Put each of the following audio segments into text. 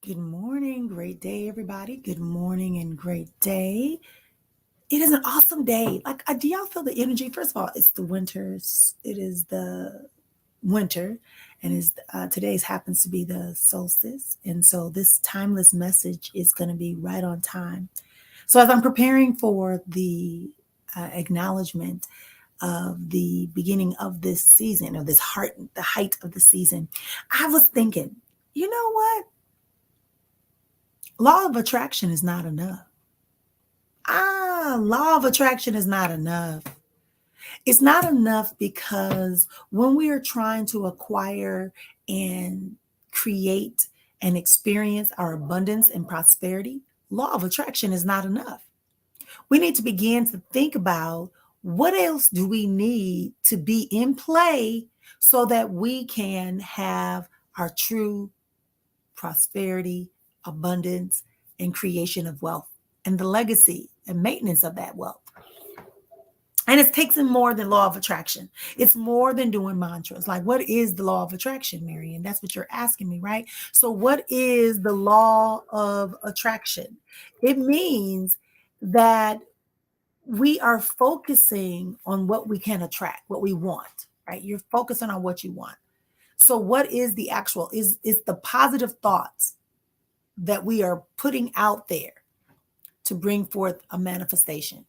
Good morning, great day, everybody. Good morning and great day. It is an awesome day. Do y'all feel the energy? First of all, it's the winters. It is the winter, and is today's happens to be the solstice, and so this timeless message is going to be right on time. So as I'm preparing for the acknowledgement of the beginning of this season, or the height of the season, I was thinking, you know what? Law of attraction is not enough. Law of attraction is not enough. It's not enough because when we are trying to acquire and create and experience our abundance and prosperity, law of attraction is not enough. We need to begin to think about what else do we need to be in play so that we can have our true prosperity, abundance, and creation of wealth and the legacy and maintenance of that wealth. And it takes in more than law of attraction. It's more than doing mantras. Like, what is the law of attraction, Marian? That's what you're asking me, right? So, what is the law of attraction? It means that we are focusing on what we can attract, what we want, right? You're focusing on what you want. So, what is the actual? Is the positive thoughts that we are putting out there to bring forth a manifestation.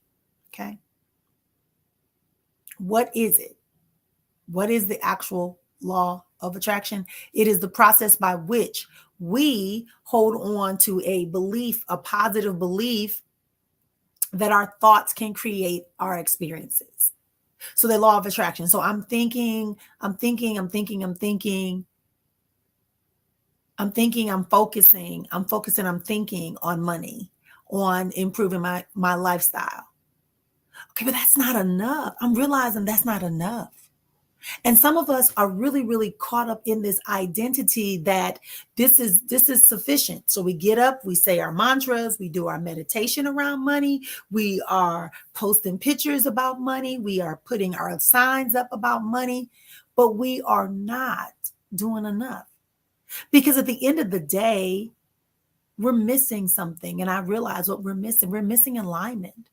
Okay. What is it? What is the actual law of attraction? It is the process by which we hold on to a belief, a positive belief that our thoughts can create our experiences. So the law of attraction. So I'm focusing, I'm thinking on money, on improving my lifestyle. Okay, but that's not enough. I'm realizing that's not enough. And some of us are really, really caught up in this identity that this is sufficient. So we get up, we say our mantras, we do our meditation around money, we are posting pictures about money, we are putting our signs up about money, but we are not doing enough. Because at the end of the day, we're missing something. And I realize what we're missing. We're missing alignment.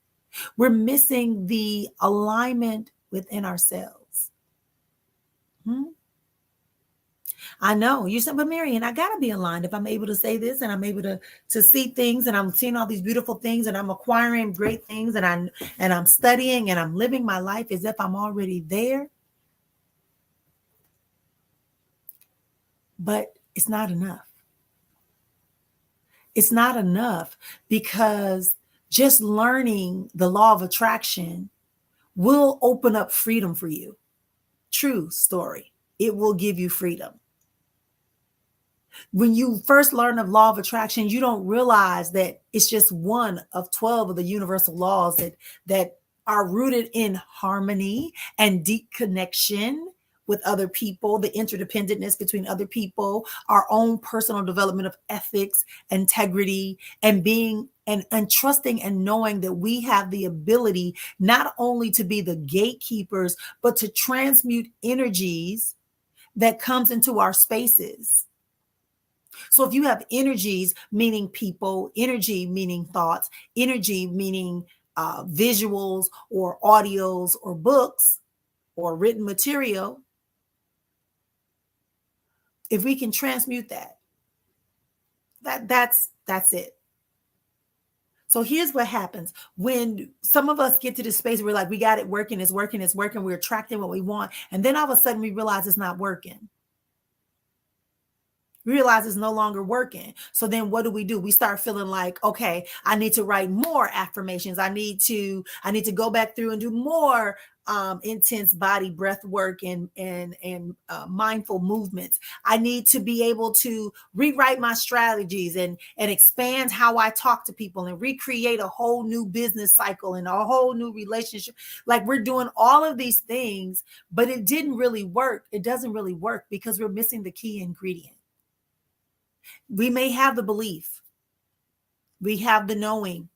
We're missing the alignment within ourselves. I know you said, but Marian, I gotta be aligned if I'm able to say this and I'm able to see things and I'm seeing all these beautiful things and I'm acquiring great things and I'm studying and I'm living my life as if I'm already there. But it's not enough. It's not enough because just learning the law of attraction will open up freedom for you. True story. It will give you freedom. When you first learn of law of attraction, you don't realize that it's just one of 12 of the universal laws that are rooted in harmony and deep connection with other people, the interdependentness between other people, our own personal development of ethics, integrity, and being and trusting and knowing that we have the ability not only to be the gatekeepers, but to transmute energies that comes into our spaces. So if you have energies, meaning people, energy meaning thoughts, energy meaning visuals or audios or books or written material, if we can transmute that's it. So here's what happens when some of us get to this space where we're like, we got it working, it's working, we're attracting what we want. And then all of a sudden we realize it's not working. Realize it's no longer working. So then what do? We start feeling like, okay, I need to write more affirmations. I need to go back through and do more intense body breath work and mindful movements. I need to be able to rewrite my strategies and expand how I talk to people and recreate a whole new business cycle and a whole new relationship. Like we're doing all of these things, but it didn't really work. It doesn't really work because we're missing the key ingredient. We may have the belief, we have the knowing,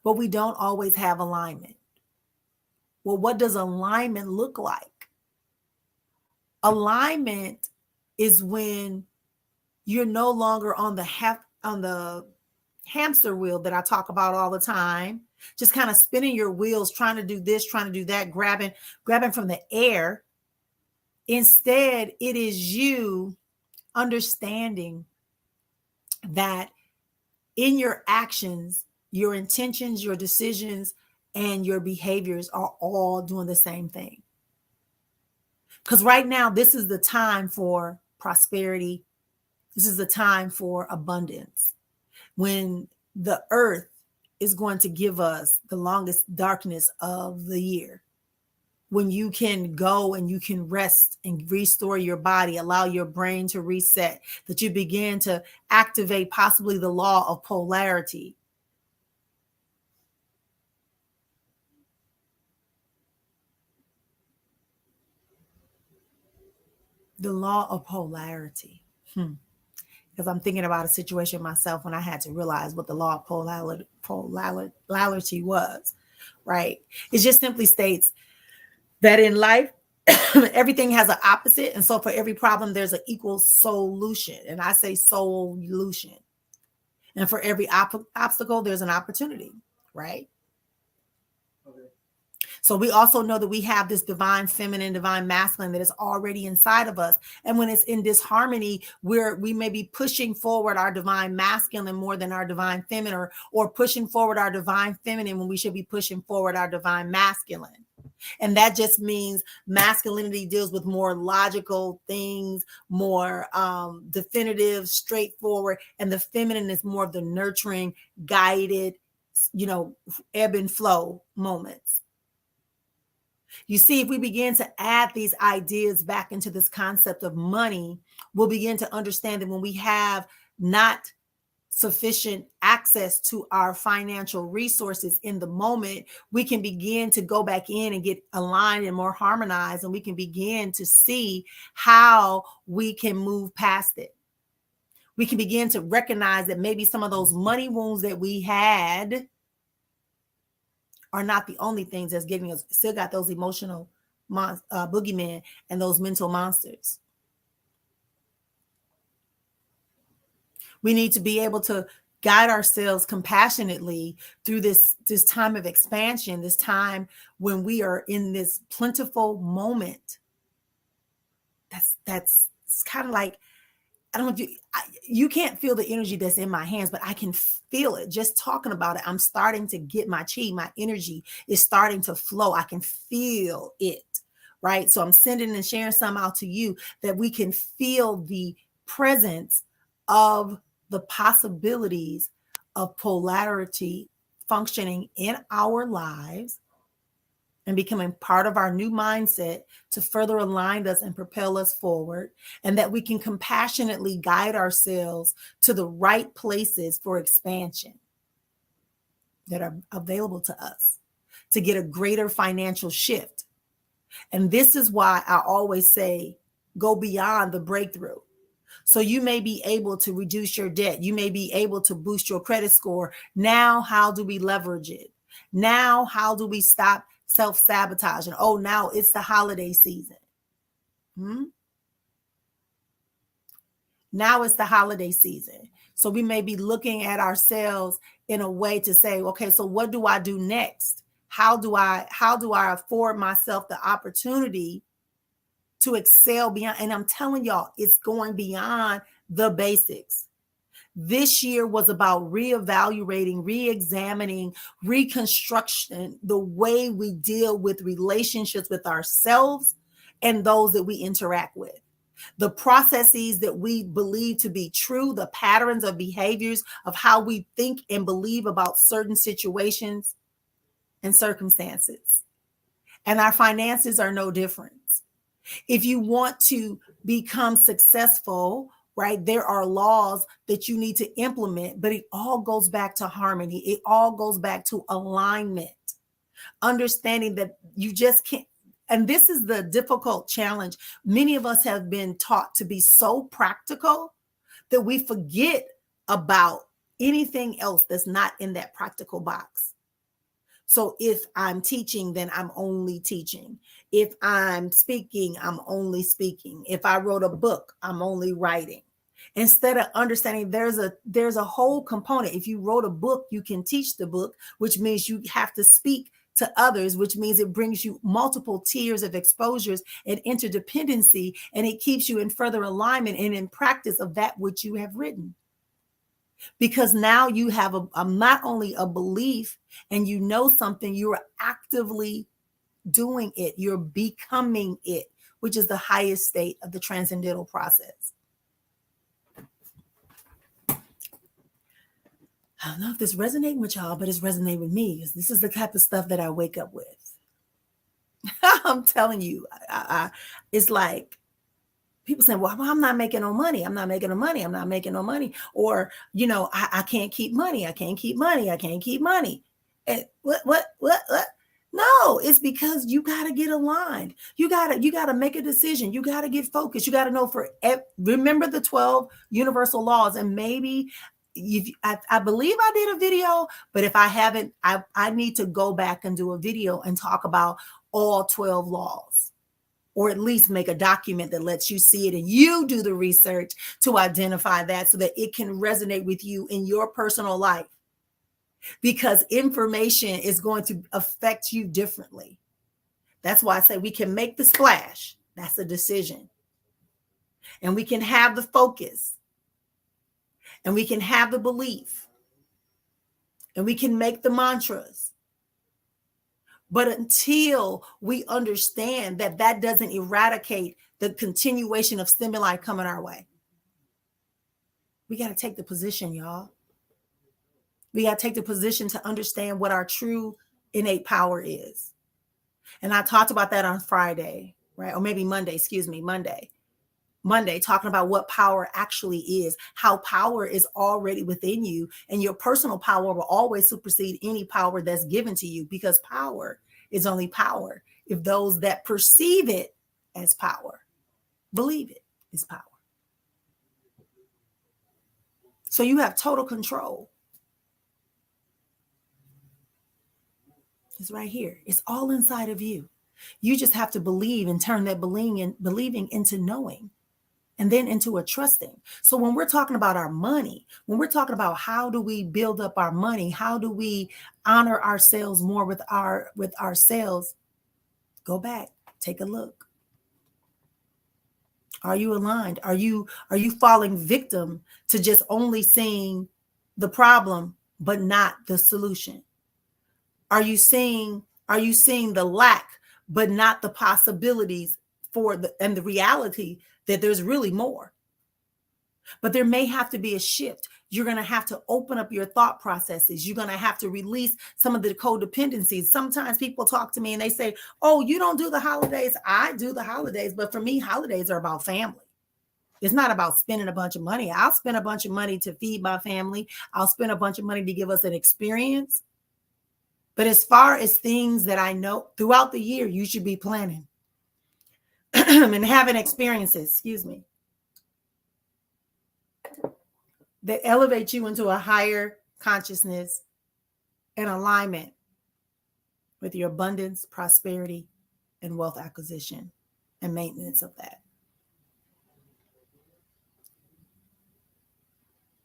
but we don't always have alignment. Well, what does alignment look like? Alignment is when You're no longer on the hamster wheel that I talk about all the time, just kind of spinning your wheels, trying to do this, trying to do that, grabbing from the air. Instead, it is you understanding that in your actions, your intentions, your decisions, and your behaviors are all doing the same thing. Because right now, this is the time for prosperity. This is the time for abundance. When the earth is going to give us the longest darkness of the year. When you can go and you can rest and restore your body, allow your brain to reset, that you begin to activate possibly the law of polarity. The law of polarity. Because I'm thinking about a situation myself when I had to realize what the law of polarity was, right? It just simply states that in life, everything has an opposite. And so for every problem, there's an equal solution. And I say solution. And for every obstacle, there's an opportunity, right? So we also know that we have this divine feminine, divine masculine that is already inside of us. And when it's in disharmony, we may be pushing forward our divine masculine more than our divine feminine, or pushing forward our divine feminine when we should be pushing forward our divine masculine. And that just means masculinity deals with more logical things, more definitive, straightforward. And the feminine is more of the nurturing, guided, ebb and flow moments. You see, if we begin to add these ideas back into this concept of money, we'll begin to understand that when we have not sufficient access to our financial resources in the moment, we can begin to go back in and get aligned and more harmonized, and we can begin to see how we can move past it. We can begin to recognize that maybe some of those money wounds that we had are not the only things that's giving us, still got those emotional boogeymen and those mental monsters. We need to be able to guide ourselves compassionately through this time of expansion, this time when we are in this plentiful moment. That's kind of like, I don't know if you can't feel the energy that's in my hands, but I can feel it. Just talking about it, I'm starting to get my chi, my energy is starting to flow. I can feel it, right? So I'm sending and sharing some out to you that we can feel the presence of the possibilities of polarity functioning in our lives and becoming part of our new mindset to further align us and propel us forward, and that we can compassionately guide ourselves to the right places for expansion that are available to us to get a greater financial shift. And this is why I always say, go beyond the breakthrough. So you may be able to reduce your debt. You may be able to boost your credit score. Now, how do we leverage it? Now, how do we stop self-sabotaging? Oh, now it's the holiday season. Now it's the holiday season. So we may be looking at ourselves in a way to say, okay, so what do I do next? How do I afford myself the opportunity to excel beyond? And I'm telling y'all, it's going beyond the basics. This year was about reevaluating, re-examining, reconstruction, the way we deal with relationships with ourselves and those that we interact with. The processes that we believe to be true, the patterns of behaviors of how we think and believe about certain situations and circumstances. And our finances are no different. If you want to become successful, right, there are laws that you need to implement, but it all goes back to harmony. It all goes back to alignment, understanding that you just can't. And this is the difficult challenge. Many of us have been taught to be so practical that we forget about anything else that's not in that practical box. So if I'm teaching, then I'm only teaching. If I'm speaking, I'm only speaking. If I wrote a book, I'm only writing. Instead of understanding there's a whole component. If you wrote a book, you can teach the book, which means you have to speak to others, which means it brings you multiple tiers of exposures and interdependency, and it keeps you in further alignment and in practice of that which you have written. Because now you have not only a belief and you know something, you're actively doing it, you're becoming it, which is the highest state of the transcendental process. I don't know if this resonates with y'all, but it's resonating with me, because this is the type of stuff that I wake up with. I'm telling you, it's like people saying, well, I'm not making no money. I'm not making no money. I'm not making no money. Or, I can't keep money. I can't keep money. I can't keep money. And what? No, it's because you got to get aligned. You got to make a decision. You got to get focused. You got to know remember the 12 universal laws. And maybe I believe I did a video, but if I haven't, I need to go back and do a video and talk about all 12 laws, or at least make a document that lets you see it and you do the research to identify that so that it can resonate with you in your personal life. Because information is going to affect you differently. That's why I say we can make the splash. That's a decision. And we can have the focus. And we can have the belief. And we can make the mantras. But until we understand that doesn't eradicate the continuation of stimuli coming our way, we got to take the position, y'all. We got to take the position to understand what our true innate power is. And I talked about that on Friday, right? Or maybe Monday, Monday, talking about what power actually is, how power is already within you, and your personal power will always supersede any power that's given to you, because power is only power if those that perceive it as power believe it is power. So you have total control. It's right here. It's all inside of you. You just have to believe and turn that believing into knowing, and then into a trusting. So when we're talking about our money, when we're talking about how do we build up our money, how do we honor ourselves more with our sales, go back, take a look. Are you aligned? Are you falling victim to just only seeing the problem but not the solution? Are you seeing the lack but not the possibilities and the reality that there's really more? But there may have to be a shift. You're going to have to open up your thought processes. You're going to have to release some of the codependencies. Sometimes people talk to me and they say, oh, you don't do the holidays. I do the holidays. But for me, holidays are about family. It's not about spending a bunch of money. I'll spend a bunch of money to feed my family. I'll spend a bunch of money to give us an experience. But as far as things that I know throughout the year, you should be planning and having experiences, that elevate you into a higher consciousness and alignment with your abundance, prosperity, and wealth acquisition and maintenance of that.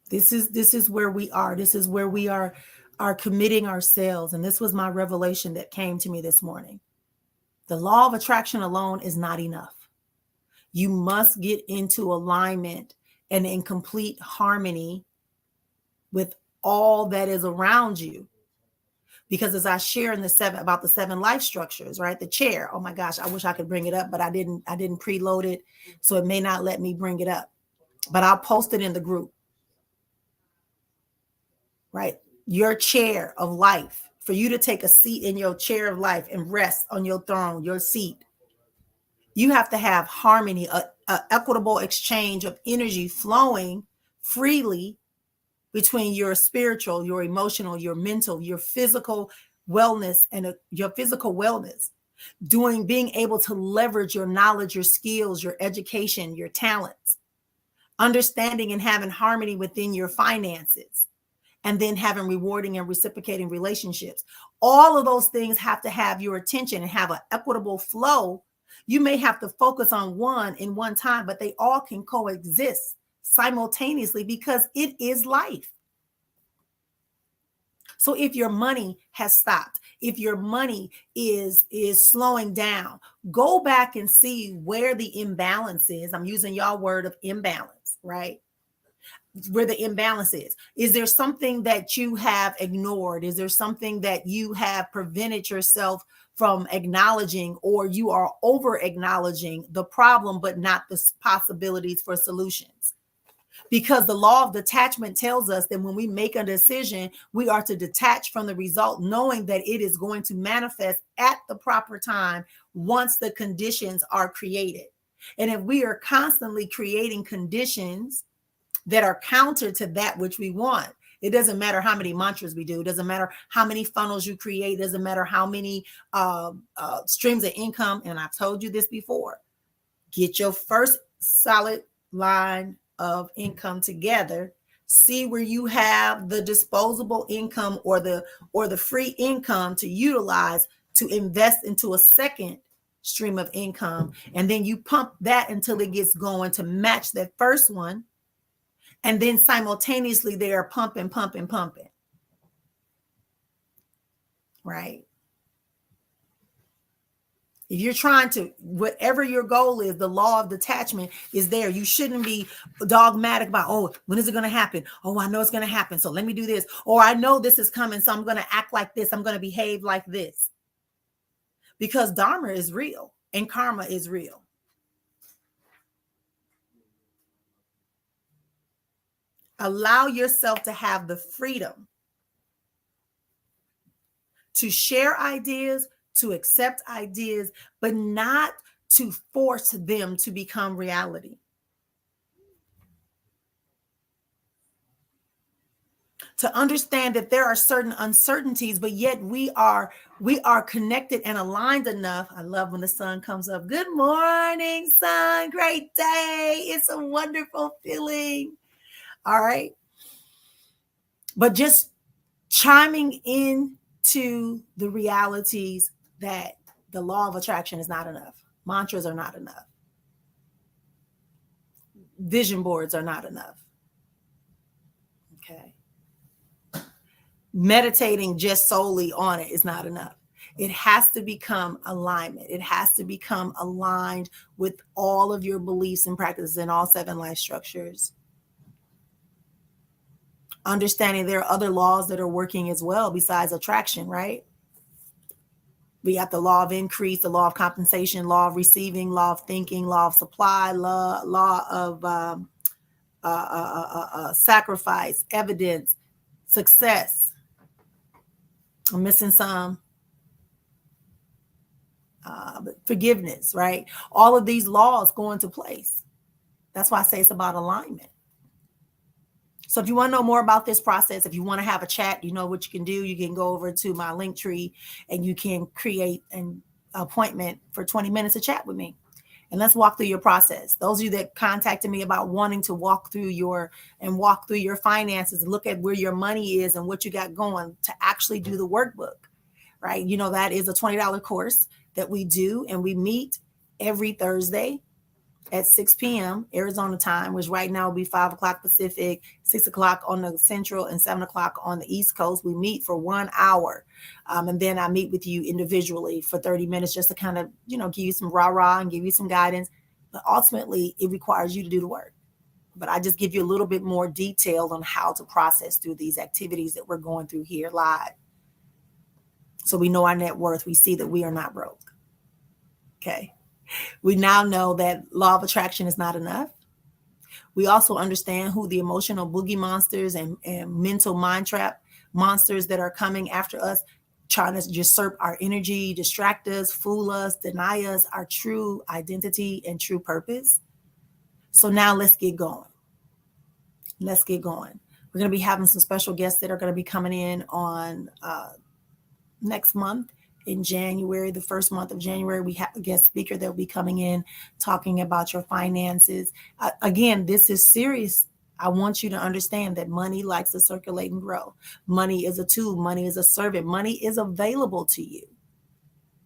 This is where we are. This is where we are committing ourselves. And this was my revelation that came to me this morning. The law of attraction alone is not enough. You must get into alignment and in complete harmony with all that is around you. Because as I share in the 7 life structures, right? The chair. Oh my gosh, I wish I could bring it up, but I didn't preload it. So it may not let me bring it up, but I'll post it in the group. Right? Your chair of life, for you to take a seat in your chair of life and rest on your throne, your seat. You have to have harmony, a equitable exchange of energy flowing freely between your spiritual, your emotional, your mental, your physical wellness, and your physical wellness. Being able to leverage your knowledge, your skills, your education, your talents, understanding and having harmony within your finances, and then having rewarding and reciprocating relationships. All of those things have to have your attention and have an equitable flow. You may have to focus on one in one time, but they all can coexist simultaneously because it is life. So if your money has stopped, if your money is slowing down, go back and see where the imbalance is. I'm using y'all word of imbalance, right? Where the imbalance is. Is there something that you have ignored? Is there something that you have prevented yourself from acknowledging, or you are over acknowledging the problem, but not the possibilities for solutions? Because the law of detachment tells us that when we make a decision, we are to detach from the result, knowing that it is going to manifest at the proper time once the conditions are created. And if we are constantly creating conditions that are counter to that which we want, it doesn't matter how many mantras we do. It doesn't matter how many funnels you create. It doesn't matter how many streams of income. And I've told you this before. Get your first solid line of income together. See where you have the disposable income or the free income to utilize to invest into a second stream of income. And then you pump that until it gets going to match that first one. And then simultaneously they are pumping, right? If you're trying to, whatever your goal is, the law of detachment is there. You shouldn't be dogmatic about, oh, when is it going to happen? Oh, I know it's going to happen, so let me do this. Or I know this is coming, so I'm going to act like this. I'm going to behave like this. Because dharma is real and karma is real. Allow yourself to have the freedom to share ideas, to accept ideas, but not to force them to become reality. To understand that there are certain uncertainties, but yet we are connected and aligned enough. I love when the sun comes up. Good morning, sun. Great day. It's a wonderful feeling. All right. But just chiming into the realities that the law of attraction is not enough. Mantras are not enough. Vision boards are not enough. Okay. Meditating just solely on it is not enough. It has to become alignment. It has to become aligned with all of your beliefs and practices in all 7 life structures. Understanding there are other laws that are working as well besides attraction, right? We have the law of increase, the law of compensation, law of receiving, law of thinking, law of supply, law of sacrifice, evidence, success. I'm missing some. Forgiveness, right? All of these laws go into place. That's why I say it's about alignment. So if you want to know more about this process, if you want to have a chat, you know what you can do. You can go over to my link tree and you can create an appointment for 20 minutes to chat with me. And let's walk through your process. Those of you that contacted me about wanting to walk through your finances and look at where your money is and what you got going to actually do the workbook, right? You know, that is a $20 course that we do, and we meet every Thursday at 6 p.m. Arizona time, which right now will be 5 o'clock Pacific, 6 o'clock on the Central, and 7 o'clock on the East Coast. We meet for 1 hour. And then I meet with you individually for 30 minutes just to kind of, give you some rah-rah and give you some guidance. But ultimately, it requires you to do the work. But I just give you a little bit more detail on how to process through these activities that we're going through here live. So we know our net worth. We see that we are not broke. Okay. We now know that law of attraction is not enough. We also understand who the emotional boogie monsters and mental mind trap monsters that are coming after us, trying to usurp our energy, distract us, fool us, deny us our true identity and true purpose. So now let's get going. Let's get going. We're going to be having some special guests that are going to be coming in on next month. In January, the first month of January, we have a guest speaker that will be coming in talking about your finances. Again, this is serious. I want you to understand that money likes to circulate and grow. Money is a tool. Money is a servant. Money is available to you.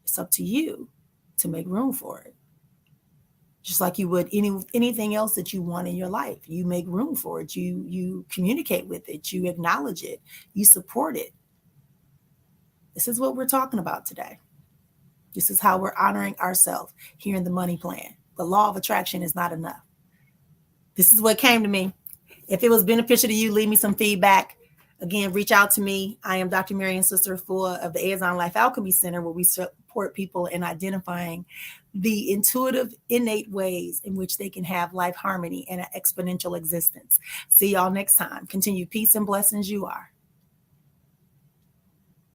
It's up to you to make room for it. just like you would anything else that you want in your life. You make room for it. You communicate with it. You acknowledge it. You support it. This is what we're talking about today. This is how we're honoring ourselves here in the money plan. The law of attraction is not enough. This is what came to me. If it was beneficial to you, leave me some feedback. Again, reach out to me. I am Dr. Marian Sister Fua of the Aizon Life Alchemy Center, where we support people in identifying the intuitive, innate ways in which they can have life harmony and an exponential existence. See y'all next time. Continue peace and blessings. You are.